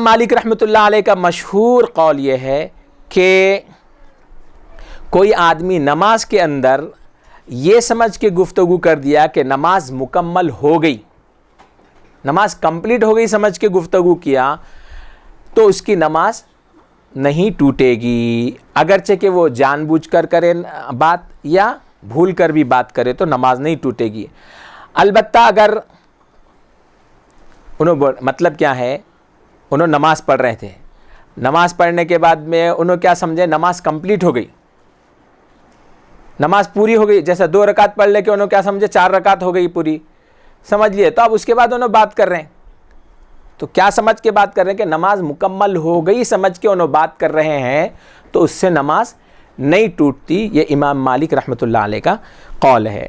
مالک رحمۃ اللہ علیہ کا مشہور قول یہ ہے کہ کوئی آدمی نماز کے اندر یہ سمجھ کے گفتگو کر دیا کہ نماز مکمل ہو گئی، نماز کمپلیٹ ہو گئی سمجھ کے گفتگو کیا، تو اس کی نماز نہیں ٹوٹے گی، اگرچہ کہ وہ جان بوجھ کر کرے بات یا بھول کر بھی بات کرے تو نماز نہیں ٹوٹے گی۔ البتہ اگر مطلب کیا ہے، انہوں نماز پڑھ رہے تھے، نماز پڑھنے کے بعد میں انہوں کیا سمجھے نماز کمپلیٹ ہو گئی، نماز پوری ہو گئی، جیسا 2 رکعت پڑھ لے کے انہوں کیا سمجھے 4 رکعت ہو گئی پوری، سمجھ لیے، تو اب اس کے بعد انہوں بات کر رہے ہیں، تو کیا سمجھ کے بات کر رہے ہیں کہ نماز مکمل ہو گئی سمجھ کے انہوں بات کر رہے ہیں، تو اس سے نماز نہیں ٹوٹتی۔ یہ امام مالک رحمۃ اللہ علیہ کا قول ہے۔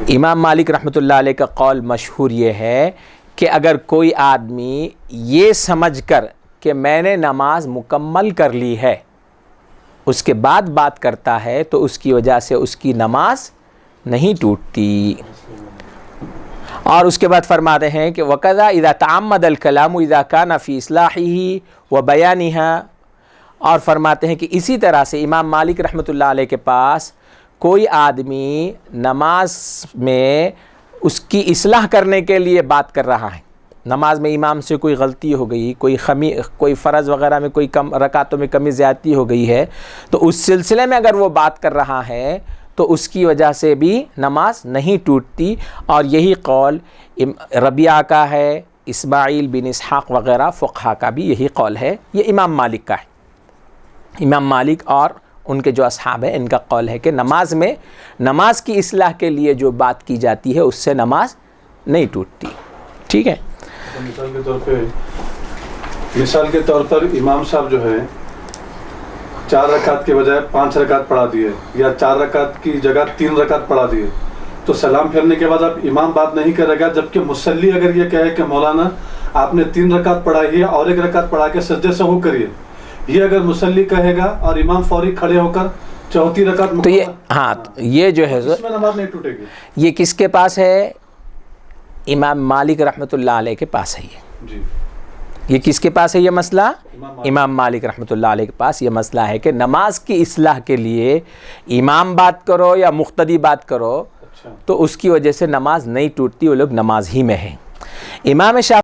امام مالک رحمۃ اللہ علیہ کا قول مشہور یہ ہے کہ اگر کوئی آدمی یہ سمجھ کر کہ میں نے نماز مکمل کر لی ہے اس کے بعد بات کرتا ہے تو اس کی وجہ سے اس کی نماز نہیں ٹوٹتی۔ اور اس کے بعد فرماتے ہیں کہ وَقَذَا إِذَا تَعَمَّدَ الْكَلَامُ إِذَا كَانَ فِي إِصْلَاحِهِ وَبَيَانِهَا، اور فرماتے ہیں کہ اسی طرح سے امام مالک رحمۃ اللہ علیہ کے پاس کوئی آدمی نماز میں اس کی اصلاح کرنے کے لیے بات کر رہا ہے، نماز میں امام سے کوئی غلطی ہو گئی، کوئی فرض وغیرہ میں کوئی کم رکعتوں میں کمی زیادتی ہو گئی ہے، تو اس سلسلے میں اگر وہ بات کر رہا ہے تو اس کی وجہ سے بھی نماز نہیں ٹوٹتی۔ اور یہی قول ربیعہ کا ہے، اسماعیل بن اسحاق وغیرہ فقہا کا بھی یہی قول ہے، یہ امام مالک کا ہے۔ امام مالک اور ان کے جو اصحاب ہیں ان کا قول ہے کہ نماز میں نماز کی اصلاح کے لیے جو بات کی جاتی ہے اس سے نماز نہیں ٹوٹتی۔ ٹھیک ہے، مثال کے طور پر امام صاحب جو ہے 4 رکعت کے بجائے 5 رکعت پڑھا دیے یا 4 رکعت کی جگہ 3 رکعت پڑھا دیے، تو سلام پھیرنے کے بعد اب امام بات نہیں کرے گا، جبکہ مصلی اگر یہ کہے کہ مولانا آپ نے 3 رکعت پڑھائی ہے اور 1 رکعت پڑھا کے سجدے سہو کریے، یہ اگر مصلی کہے گا اور امام فوری کھڑے ہو کر 4تھی رکعت، تو یہ ہاں یہ جو ہے اس میں نماز نہیں ٹوٹے گی۔ یہ کس کے پاس ہے؟ امام مالک رحمۃ اللہ علیہ کے پاس ہے جی، یہ کس کے پاس ہے یہ مسئلہ؟ امام مالک رحمۃ اللہ علیہ کے پاس یہ مسئلہ ہے کہ نماز کی اصلاح کے لیے امام بات کرو یا مقتدی بات کرو تو اس کی وجہ سے نماز نہیں ٹوٹتی، وہ لوگ نماز ہی میں ہیں۔ امام شافعی